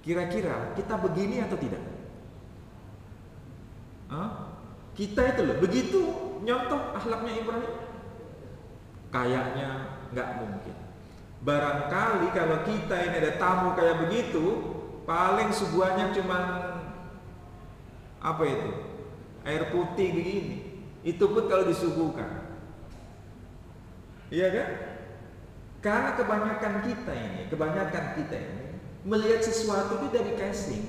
Kira-kira kita begini atau tidak? Kita itu loh, begitu nyontoh akhlaknya Ibrahim? Kayaknya nggak mungkin. Barangkali kalau kita ini ada tamu kayak begitu, paling suguhannya cuman apa itu? Air putih begini. Itu pun kalau disuguhkan. Iya kan? Karena kebanyakan kita ini melihat sesuatu itu dari casing.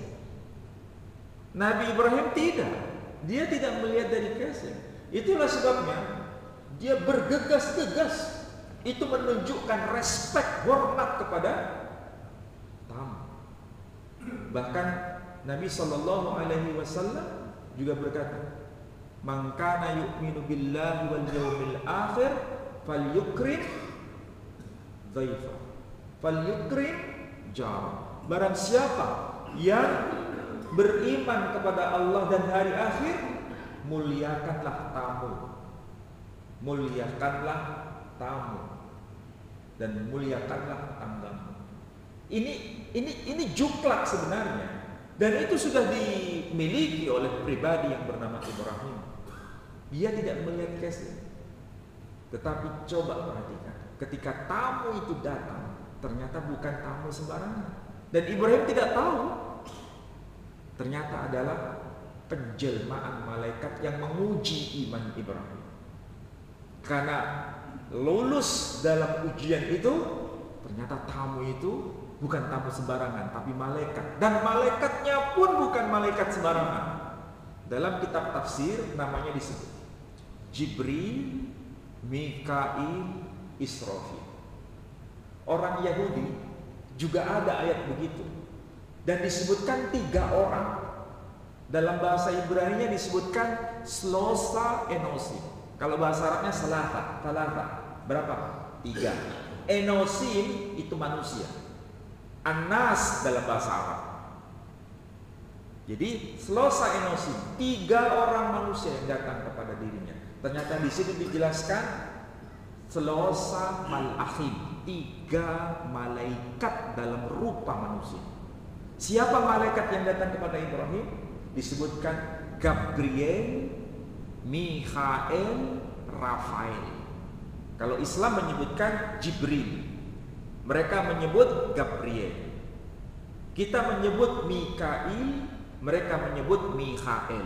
Nabi Ibrahim tidak. Dia tidak melihat dari casing. Itulah sebabnya dia bergegas-gegas. Itu menunjukkan respek, hormat kepada tamu. Bahkan Nabi SAW juga berkata, "Man kana yu'minu billahi wal yawmil akhir falyukrim dhaifa, falyukrim jar." Barang siapa yang beriman kepada Allah dan hari akhir, muliakanlah tamu. Muliakanlah tamu dan muliakanlah tanggamu. Ini juklak sebenarnya. Dan itu sudah dimiliki oleh pribadi yang bernama Ibrahim. Dia tidak melihat casing. Tetapi coba perhatikan, ketika tamu itu datang, ternyata bukan tamu sembarangan. Dan Ibrahim tidak tahu. Ternyata adalah penjelmaan malaikat yang menguji iman Ibrahim. Karena lulus dalam ujian itu, ternyata tamu itu bukan tamu sembarangan, tapi malaikat. Dan malaikatnya pun bukan malaikat sembarangan. Dalam kitab tafsir namanya disebut Jibril, Mikail, Israfil. Orang Yahudi juga ada ayat begitu. Dan disebutkan 3 orang. Dalam bahasa Ibrani disebutkan Slosa Enosim. Kalau bahasa Arabnya Salata. Berapa? 3. Enosim itu manusia. Anas dalam bahasa Arab. Jadi Slosa Enosim, 3 orang manusia yang datang kepada dirinya. Ternyata di sini dijelaskan Slosa Malakhim, 3 malaikat dalam rupa manusia. Siapa malaikat yang datang kepada Ibrahim? Disebutkan Gabriel, Mikhail, Rafael. Kalau Islam menyebutkan Jibril, mereka menyebut Gabriel. Kita menyebut Mikail, mereka menyebut Mikhail.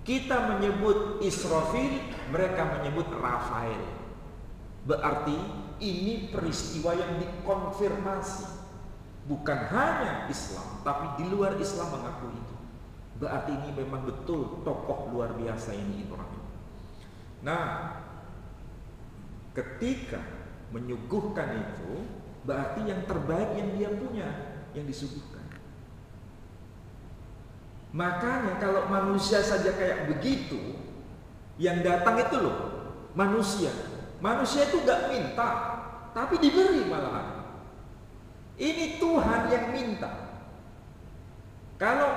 Kita menyebut Israfil, mereka menyebut Rafael. Berarti ini peristiwa yang dikonfirmasi. Bukan hanya Islam, tapi di luar Islam mengakui itu. Berarti ini memang betul tokoh luar biasa ini Ibrahim. Nah, ketika menyuguhkan itu, berarti yang terbaik yang dia punya yang disuguhkan. Makanya kalau manusia saja kayak begitu, yang datang itu loh manusia. Manusia itu gak minta, tapi diberi malahan. Ini Tuhan yang minta. Kalau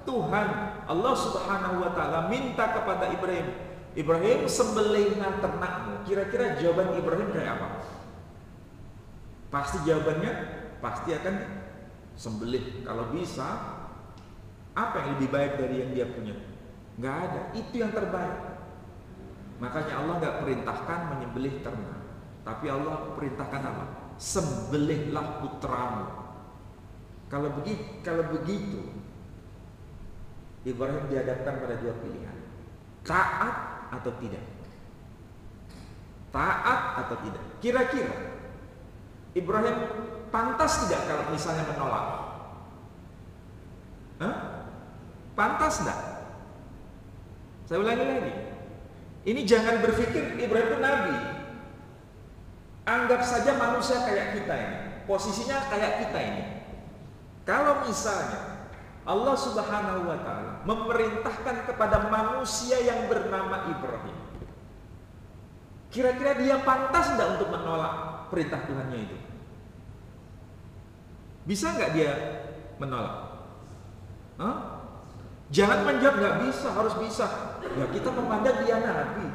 Tuhan Allah Subhanahu wa taala minta kepada Ibrahim, Ibrahim sembelihlah ternakmu. Kira-kira jawaban Ibrahim kayak apa? Pasti jawabannya pasti akan sembelih. Kalau bisa, apa yang lebih baik dari yang dia punya? Nggak ada. Itu yang terbaik. Makanya Allah nggak perintahkan menyembelih ternak, tapi Allah perintahkan apa? Sembelihlah putramu. Kalau begitu, Ibrahim dihadapkan pada 2 pilihan. Taat atau tidak? Taat atau tidak? Kira-kira Ibrahim pantas tidak kalau misalnya menolak? Pantas tidak? Saya ulangi lagi. Ini jangan berpikir Ibrahim itu nabi. Anggap saja manusia kayak kita ini, posisinya kayak kita ini. Kalau misalnya Allah Subhanahu wa taala memerintahkan kepada manusia yang bernama Ibrahim, kira-kira dia pantas enggak untuk menolak perintah Tuhannya itu? Bisa enggak dia menolak? Jangan menjawab nggak bisa, harus bisa. Ya kita memandang dia nabi.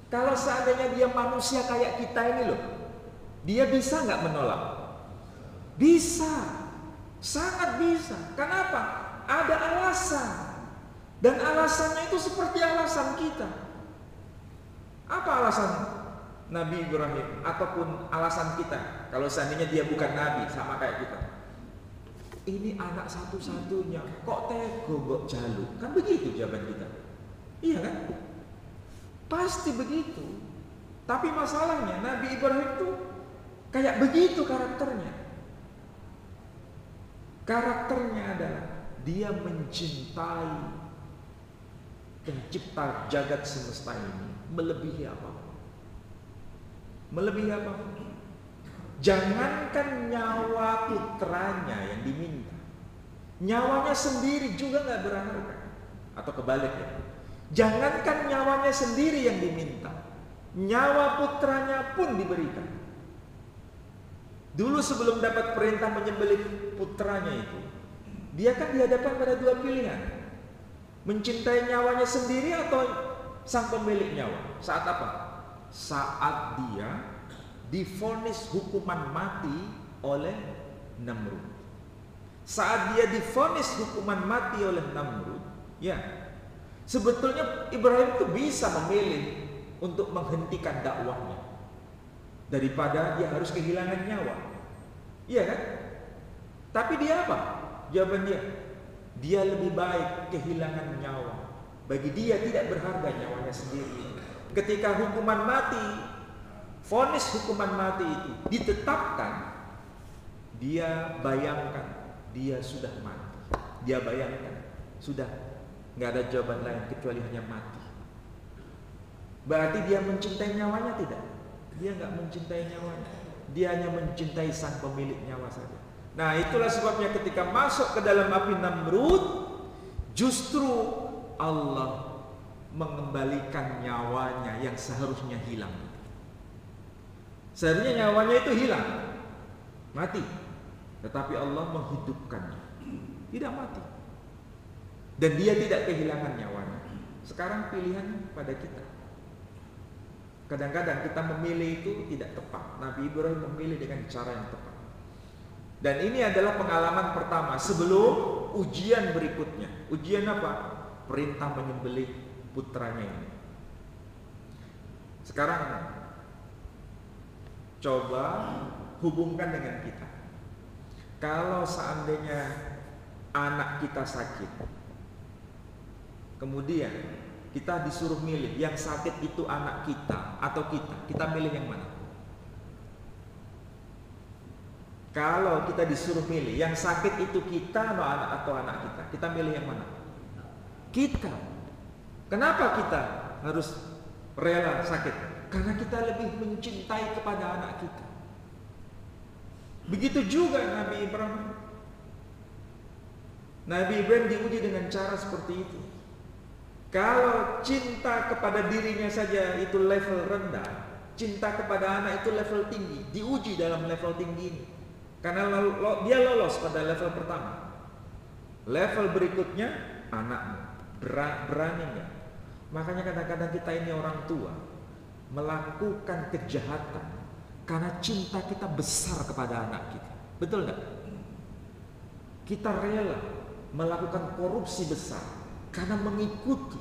Kalau seandainya dia manusia kayak kita ini loh, dia bisa nggak menolak? Bisa. Sangat bisa. Kenapa? Ada alasan. Dan alasannya itu seperti alasan kita. Apa alasan Nabi Ibrahim ataupun alasan kita? Kalau seandainya dia bukan Nabi, sama kayak kita. Ini anak satu-satunya, kok tega kok jaluk? Kan begitu jawaban kita. Iya kan? Pasti begitu. Tapi masalahnya Nabi Ibrahim itu kayak begitu karakternya. Karakternya adalah dia mencintai pencipta jagat semesta ini melebihi apapun. Melebihi apapun. Jangankan nyawa putranya yang diminta, nyawanya sendiri juga nggak berharga. Atau kebaliknya, jangankan nyawanya sendiri yang diminta, nyawa putranya pun diberikan. Dulu sebelum dapat perintah menyembelih putranya itu, dia kan dihadapkan pada dua pilihan. Mencintai nyawanya sendiri atau sang pemilik nyawa. Saat apa? Saat dia divonis hukuman mati oleh Namrud. Saat dia divonis hukuman mati oleh Namrud, ya, sebetulnya Ibrahim itu bisa memilih untuk menghentikan dakwahnya daripada dia harus kehilangan nyawa. Iya kan? Tapi dia apa? Jawaban dia lebih baik kehilangan nyawa. Bagi dia tidak berharga nyawanya sendiri. Ketika hukuman mati, vonis hukuman mati itu ditetapkan, dia bayangkan dia sudah mati. Dia bayangkan sudah nggak ada jawaban lain kecuali hanya mati. Berarti dia mencintai nyawanya tidak? Dia nggak mencintai nyawanya. Dia hanya mencintai sang pemilik nyawa saja. Nah, itulah sebabnya ketika masuk ke dalam api Namrud, justru Allah mengembalikan nyawanya yang seharusnya hilang. Seharusnya nyawanya itu hilang, mati. Tetapi Allah menghidupkannya, tidak mati. Dan dia tidak kehilangan nyawanya. Sekarang pilihan pada kita. Kadang-kadang kita memilih itu tidak tepat. Nabi Ibrahim memilih dengan cara yang tepat. Dan ini adalah pengalaman pertama sebelum ujian berikutnya. Ujian apa? Perintah menyembelih putranya ini. Sekarang coba hubungkan dengan kita. Kalau seandainya anak kita sakit, kemudian kita disuruh milih, yang sakit itu anak kita atau kita milih yang mana? Kalau kita disuruh milih, yang sakit itu kita atau anak kita milih yang mana? Kita. Kenapa kita harus rela sakit? Karena kita lebih mencintai kepada anak kita. Begitu juga Nabi Ibrahim. Nabi Ibrahim diuji dengan cara seperti itu. Kalau cinta kepada dirinya saja itu level rendah, cinta kepada anak itu level tinggi, diuji dalam level tinggi ini. Karena dia lolos pada level pertama. Level berikutnya anakmu. Berani nggak? Makanya kadang-kadang kita ini orang tua melakukan kejahatan karena cinta kita besar kepada anak kita. Betul nggak? Kita rela melakukan korupsi besar karena mengikuti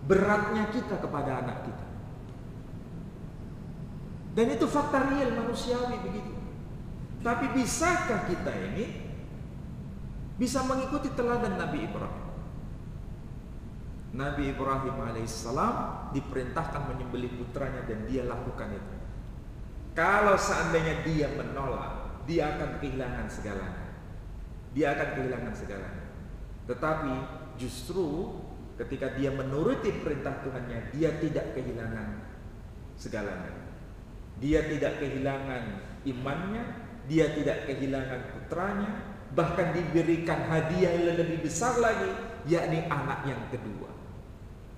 beratnya kita kepada anak kita. Dan itu fakta real manusiawi begitu. Tapi bisakah kita ini bisa mengikuti teladan Nabi Ibrahim? Nabi Ibrahim alaihissalam diperintahkan menyembelih putranya dan dia lakukan itu. Kalau seandainya dia menolak, dia akan kehilangan segalanya. Dia akan kehilangan segalanya. Tetapi justru ketika dia menuruti perintah Tuhannya, dia tidak kehilangan segalanya. Dia tidak kehilangan imannya, dia tidak kehilangan putranya, bahkan diberikan hadiah yang lebih besar lagi, yakni anak yang kedua.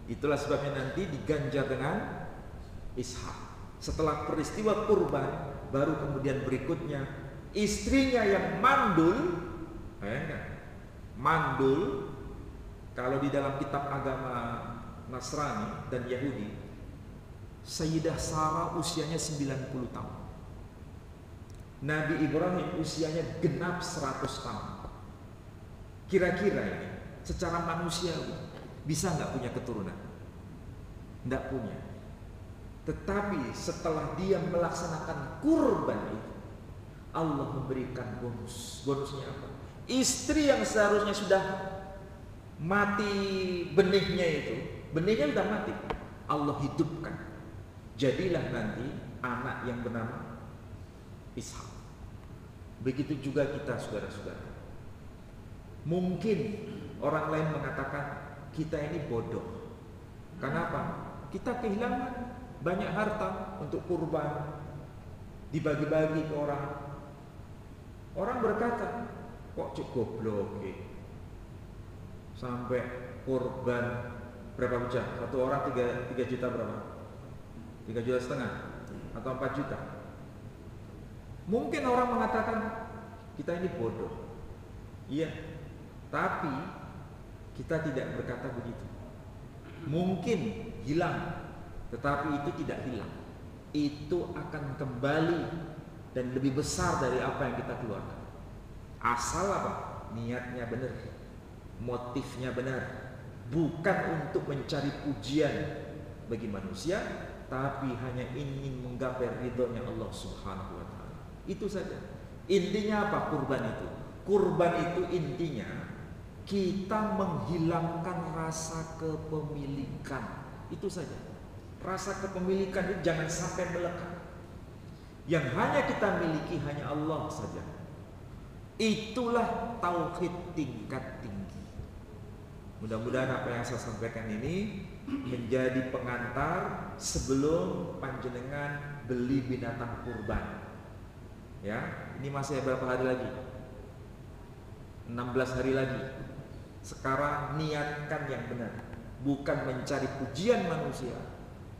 Itulah sebabnya nanti diganjar dengan Ishak. Setelah peristiwa kurban, baru kemudian berikutnya istrinya yang mandul. Mandul, kalau di dalam kitab agama Nasrani dan Yahudi, Sayyidah Sarah usianya 90 tahun. Nabi Ibrahim usianya genap 100 tahun. Kira-kira ini secara manusiawi bisa nggak punya keturunan? Nggak punya. Tetapi setelah dia melaksanakan kurban itu, Allah memberikan bonus. Bonusnya apa? Istri yang seharusnya sudah mati benihnya itu, benihnya sudah mati, Allah hidupkan. Jadilah nanti anak yang bernama Ishak. Begitu juga kita, saudara-saudara. Mungkin orang lain mengatakan kita ini bodoh. Kenapa? Kita kehilangan banyak harta untuk kurban, dibagi-bagi ke orang. Orang berkata, kok cukup goblok sampai kurban berapa juta? Satu orang 3 juta berapa? 3,5 juta atau 4 juta. Mungkin orang mengatakan kita ini bodoh. Iya, tapi kita tidak berkata begitu. Mungkin hilang, tetapi itu tidak hilang. Itu akan kembali dan lebih besar dari apa yang kita keluarkan. Asal apa? Niatnya benar, motifnya benar. Bukan untuk mencari pujian bagi manusia, tapi hanya ingin menggapai ridhonya Allah Subhanahu wa Ta'ala. Itu saja. Intinya apa kurban itu? Kurban itu intinya kita menghilangkan rasa kepemilikan. Itu saja. Rasa kepemilikan itu jangan sampai melekat. Yang hanya kita miliki hanya Allah saja. Itulah tauhid tingkat tinggi. Mudah-mudahan apa yang saya sampaikan ini menjadi pengantar sebelum panjenengan beli binatang kurban. Ya, ini masih berapa hari lagi? 16 hari lagi. Sekarang niatkan yang benar, bukan mencari pujian manusia,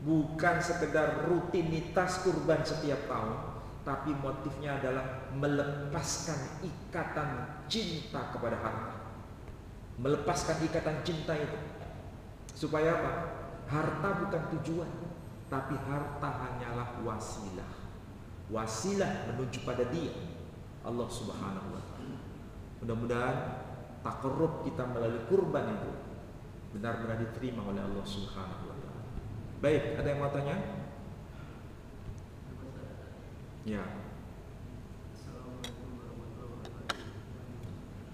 bukan sekedar rutinitas kurban setiap tahun, tapi motifnya adalah melepaskan ikatan cinta kepada harta. Melepaskan ikatan cinta itu. Supaya apa? Harta bukan tujuan, tapi harta hanyalah wasilah. Wasilah menuju pada Dia, Allah Subhanahu wa Ta'ala. Mudah-mudahan takarrub kita melalui kurban itu benar-benar diterima oleh Allah Subhanahu wa Ta'ala. Baik, ada yang mau tanya? Ya.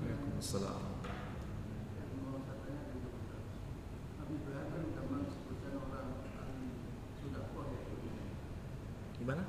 Waalaikumsalam. Gimana?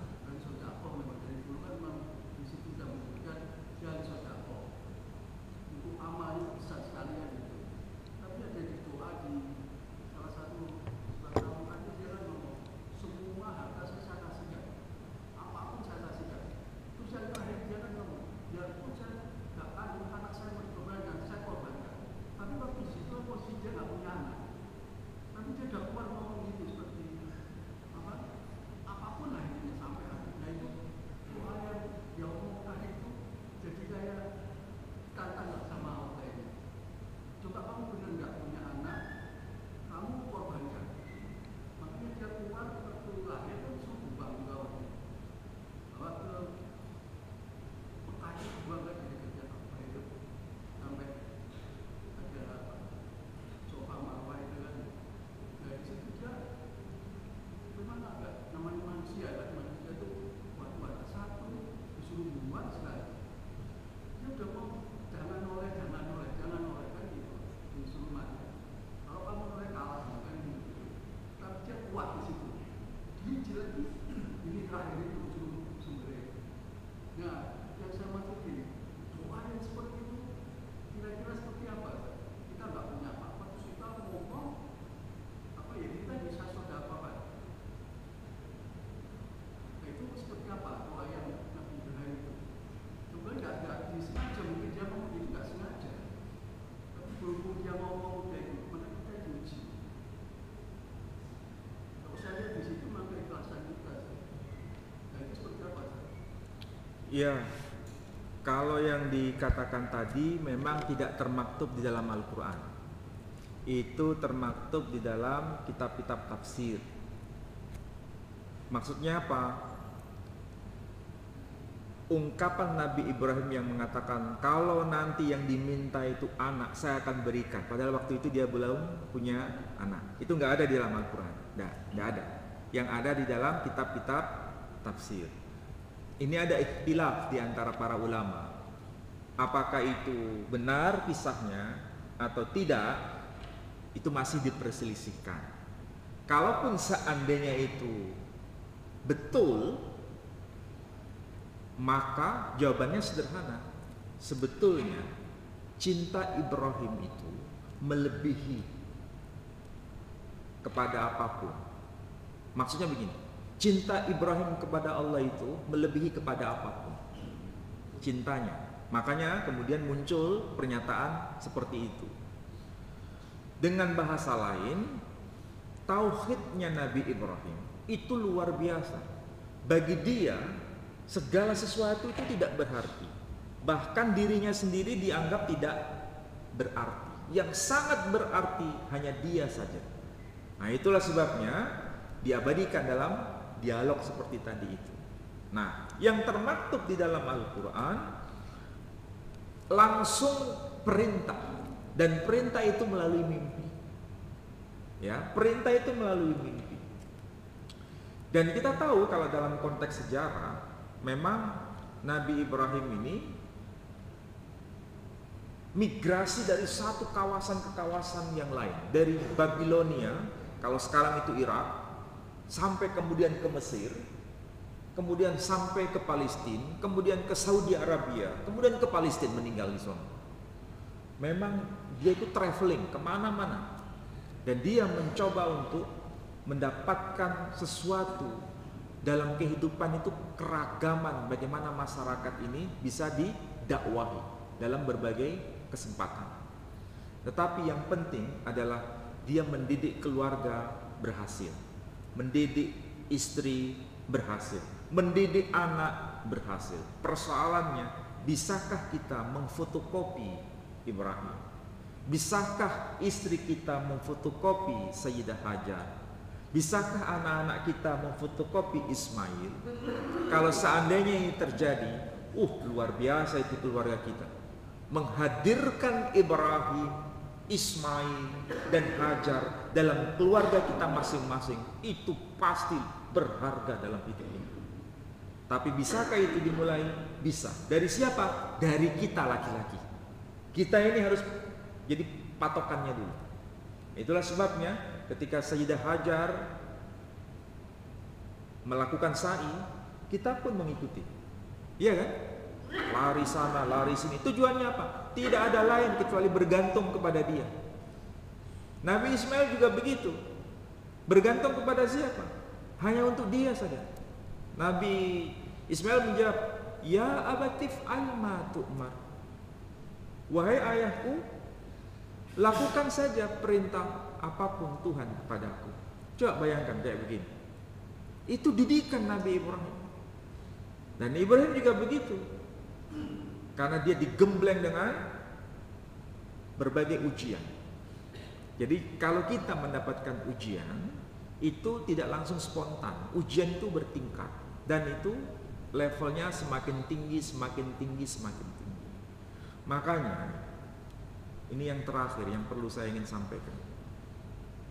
Ya, kalau yang dikatakan tadi memang tidak termaktub di dalam Al-Quran. Itu termaktub di dalam kitab-kitab tafsir. Maksudnya apa? ungkapan Nabi Ibrahim yang mengatakan kalau nanti yang diminta itu anak, saya akan berikan. Padahal waktu itu dia belum punya anak. Itu nggak ada di dalam Al-Quran, nggak ada. Yang ada di dalam kitab-kitab tafsir. Ini ada ikhtilaf di antara para ulama. Apakah itu benar kisahnya atau tidak? Itu masih diperselisihkan. Kalaupun seandainya itu betul, maka jawabannya sederhana. Sebetulnya cinta Ibrahim itu melebihi kepada apapun. Maksudnya begini, cinta Ibrahim kepada Allah itu melebihi kepada apapun cintanya. Makanya kemudian muncul pernyataan seperti itu. Dengan bahasa lain, tauhidnya Nabi Ibrahim itu luar biasa. Bagi dia segala sesuatu itu tidak berarti. Bahkan dirinya sendiri dianggap tidak berarti. Yang sangat berarti hanya dia saja. Nah, itulah sebabnya diabadikan dalam dialog seperti tadi itu. Nah, yang termaktub di dalam Al-Quran langsung perintah, dan perintah itu melalui mimpi. Ya, perintah itu melalui mimpi. Dan kita tahu kalau dalam konteks sejarah, memang Nabi Ibrahim ini migrasi dari satu kawasan ke kawasan yang lain. Dari Babilonia, kalau sekarang itu Irak, sampai kemudian ke Mesir, kemudian sampai ke Palestina, kemudian ke Saudi Arabia, kemudian ke Palestina, meninggal di sana. Memang dia itu traveling kemana-mana. Dan dia mencoba untuk mendapatkan sesuatu dalam kehidupan itu, keragaman bagaimana masyarakat ini bisa didakwahi dalam berbagai kesempatan. Tetapi yang penting adalah dia mendidik keluarga berhasil, mendidik istri berhasil, mendidik anak berhasil. Persoalannya, bisakah kita memfotokopi Ibrahim? Bisakah istri kita memfotokopi Sayyidah Hajar? Bisakah anak-anak kita memfotokopi Ismail? Kalau seandainya ini terjadi, luar biasa itu keluarga kita. Menghadirkan Ibrahim, Ismail, dan Hajar dalam keluarga kita masing-masing, itu pasti berharga dalam hidup ini. Tapi bisakah itu dimulai? Bisa. Dari siapa? Dari kita laki-laki. Kita ini harus jadi patokannya dulu. Itulah sebabnya ketika Sayyidah Hajar melakukan sa'i, kita pun mengikuti. Iya kan? Lari sana, lari sini. Tujuannya apa? Tidak ada lain kecuali bergantung kepada dia. Nabi Ismail juga begitu. Bergantung kepada siapa? Hanya untuk dia saja. Nabi Ismail menjawab, "Ya abatif alma tu'mar." Wahai ayahku, lakukan saja perintah apapun Tuhan kepadaku. Coba bayangkan kayak begini. Itu didikan Nabi Ibrahim. Dan Ibrahim juga begitu. Karena dia digembleng dengan berbagai ujian. Jadi kalau kita mendapatkan ujian, itu tidak langsung spontan. Ujian itu bertingkat. Dan itu levelnya semakin tinggi, semakin tinggi, semakin tinggi. Makanya ini yang terakhir yang perlu saya ingin sampaikan.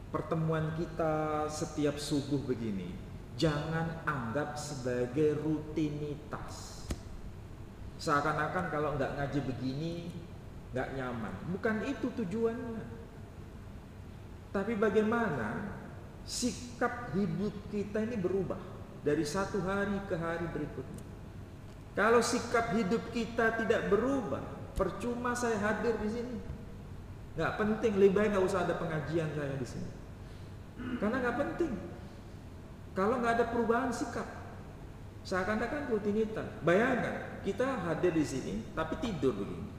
Pertemuan kita setiap subuh begini, jangan anggap sebagai rutinitas. Seakan-akan kalau nggak ngaji begini nggak nyaman. Bukan itu tujuannya. Tapi bagaimana sikap hidup kita ini berubah dari satu hari ke hari berikutnya. Kalau sikap hidup kita tidak berubah, percuma saya hadir di sini. Nggak penting, lebih baik nggak usah ada pengajian saya di sini. Karena nggak penting. Kalau nggak ada perubahan sikap, seakan-akan rutinitas. Bayangkan kita hadir di sini tapi tidur begini.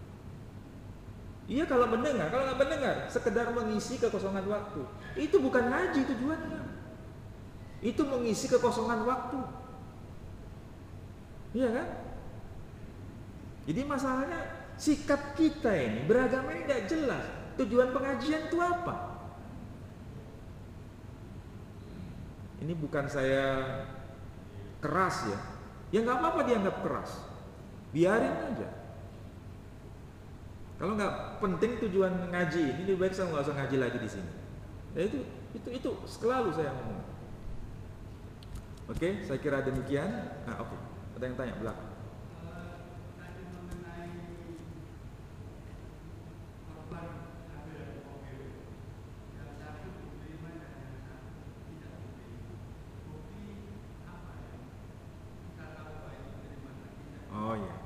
Iya kalau mendengar, kalau nggak mendengar, sekedar mengisi kekosongan waktu. Itu bukan ngaji tujuannya. Itu mengisi kekosongan waktu. Iya kan? Jadi masalahnya sikap kita ini beragama ini tidak jelas. Tujuan pengajian itu apa? Ini bukan saya keras ya. Ya nggak apa-apa dianggap keras. Biarin aja. Kalau nggak penting tujuan ngaji ini, lebih baik saya nggak usah ngaji lagi di sini. Ya itu selalu saya ngomong. Oke, saya kira demikian. Nah, oke. Ada yang tanya belakang. Oh ya.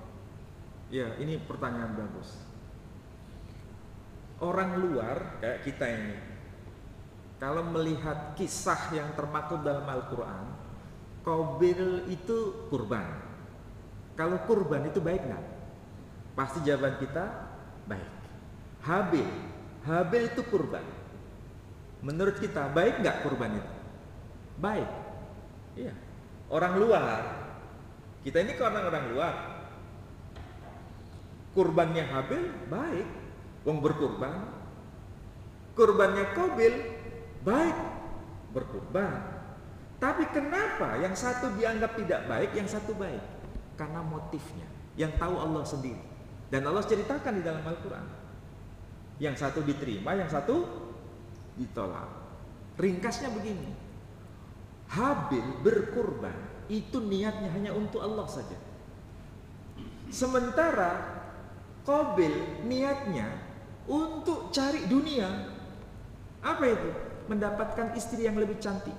Ya, ini pertanyaan bagus. Orang luar kayak kita ini, kalau melihat kisah yang termaktub dalam Al-Quran, Qabil itu kurban. Kalau kurban itu baik nggak? Pasti jawaban kita baik. Habil itu kurban. Menurut kita baik nggak kurban itu? Baik. Iya. Orang luar. Kita ini kan orang luar. Kurbannya Habil baik, wong berkurban. Kurbannya Qabil baik, berkurban. Tapi kenapa yang satu dianggap tidak baik, yang satu baik? Karena motifnya, yang tahu Allah sendiri. Dan Allah ceritakan di dalam Al-Quran. Yang satu diterima, yang satu ditolak. Ringkasnya begini, Habil berkurban itu niatnya hanya untuk Allah saja. Sementara Qabil niatnya untuk cari dunia. Apa itu? Mendapatkan istri yang lebih cantik.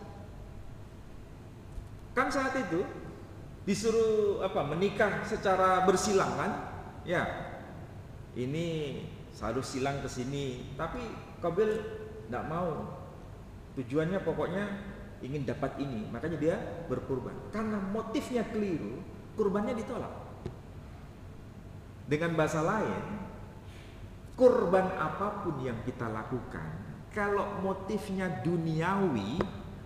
Kan saat itu disuruh menikah secara bersilangan, ya. Ini harus silang ke sini, tapi Qabil tidak mau. Tujuannya pokoknya ingin dapat ini, makanya dia berkurban. Karena motifnya keliru, kurbannya ditolak. Dengan bahasa lain, kurban apapun yang kita lakukan, kalau motifnya duniawi,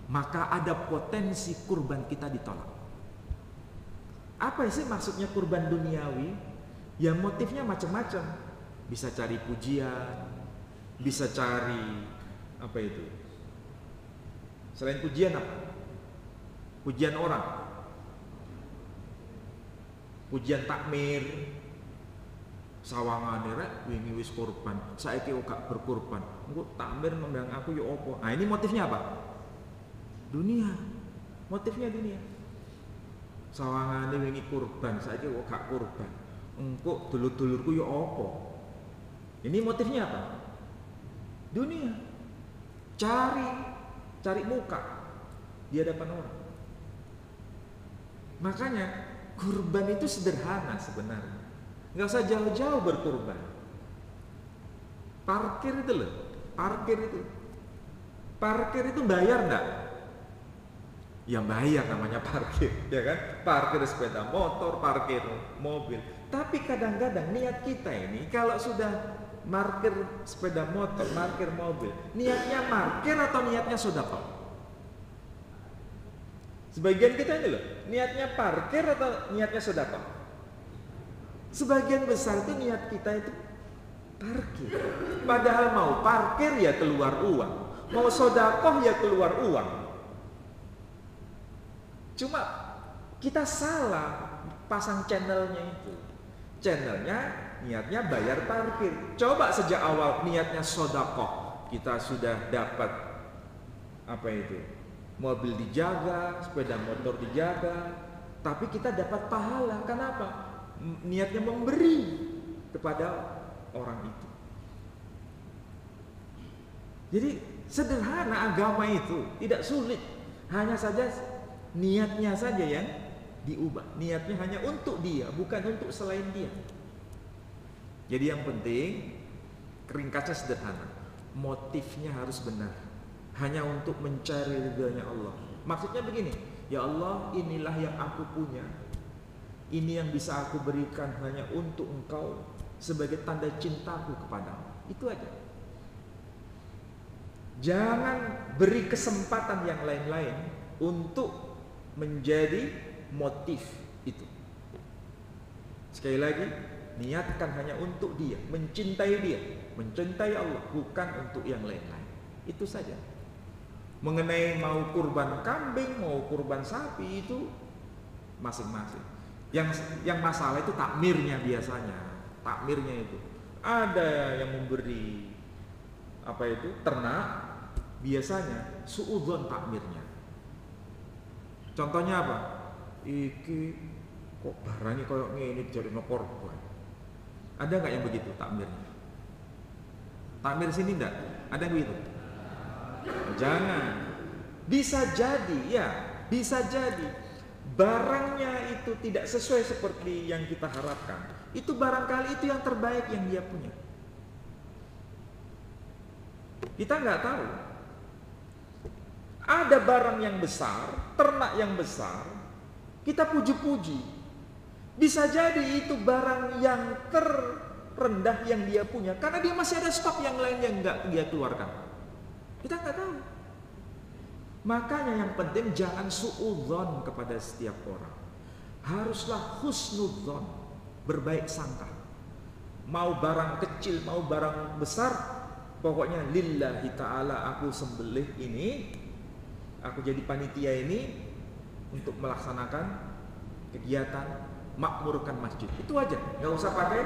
maka ada potensi kurban kita ditolak. Apa sih maksudnya kurban duniawi? Ya motifnya macam-macam. Bisa cari pujian, bisa cari apa itu? Selain pujian apa? Pujian orang, pujian takmir, sawangane rek wingi wis kurban, saiki gak berkurban. Engko takmir ngundang aku ya opo? Nah, ini motifnya apa? Dunia. Motifnya dunia. Sawangane wingi kurban, saiki kok gak kurban. Engko dulur-dulurku ya opo? Ini motifnya apa? Dunia. Cari muka di hadapan orang. Makanya kurban itu sederhana sebenarnya. Nggak usah jauh-jauh berkurban. Parkir itu loh, parkir itu bayar nggak? Ya bayar, namanya parkir, ya kan? Parkir sepeda motor, parkir mobil. Tapi kadang-kadang niat kita ini kalau sudah parkir sepeda motor, parkir mobil, niatnya parkir atau niatnya sedekah? Sebagian kita ini loh, niatnya parkir atau niatnya sedekah? Sebagian besar itu niat kita itu parkir. Padahal mau parkir ya keluar uang, mau sedekah ya keluar uang. Cuma kita salah pasang channelnya itu. Channelnya niatnya bayar parkir. Coba sejak awal niatnya sedekah, kita sudah dapat apa itu? Mobil dijaga, sepeda motor dijaga, tapi kita dapat pahala. Kenapa? Niatnya memberi kepada orang itu. Jadi sederhana agama itu, tidak sulit. Hanya saja niatnya saja yang diubah. Niatnya hanya untuk dia, bukan untuk selain dia. Jadi yang penting, ringkasnya sederhana, motifnya harus benar, hanya untuk mencari ridhonya Allah. Maksudnya begini, ya Allah, inilah yang aku punya, ini yang bisa aku berikan hanya untuk Engkau sebagai tanda cintaku kepadamu. Itu aja. Jangan beri kesempatan yang lain-lain untuk menjadi motif itu. Sekali lagi, niatkan hanya untuk dia, mencintai Allah, bukan untuk yang lain-lain. Itu saja. Mengenai mau kurban kambing, mau kurban sapi, itu masing-masing. Yang masalah itu takmirnya biasanya. Takmirnya itu ada yang memberi ternak, biasanya suudzon takmirnya. Contohnya apa? Iki kok barangnya kayak ngene jadi korban. Ada nggak yang begitu takmirnya? Takmir sini enggak? Ada yang begitu? Jangan. Bisa jadi barangnya itu tidak sesuai seperti yang kita harapkan. Itu barangkali itu yang terbaik yang dia punya. Kita nggak tahu. Ada barang yang besar, ternak yang besar, kita puji-puji. Bisa jadi itu barang yang terendah yang dia punya, karena dia masih ada stok yang lain yang nggak dia keluarkan. Kita nggak tahu. Makanya yang penting jangan suudzon kepada setiap orang. Haruslah husnudzon, berbaik sangka. Mau barang kecil, mau barang besar, pokoknya lillahi ta'ala aku sembelih ini, aku jadi panitia ini untuk melaksanakan kegiatan makmurkan masjid. Itu aja, nggak usah pakai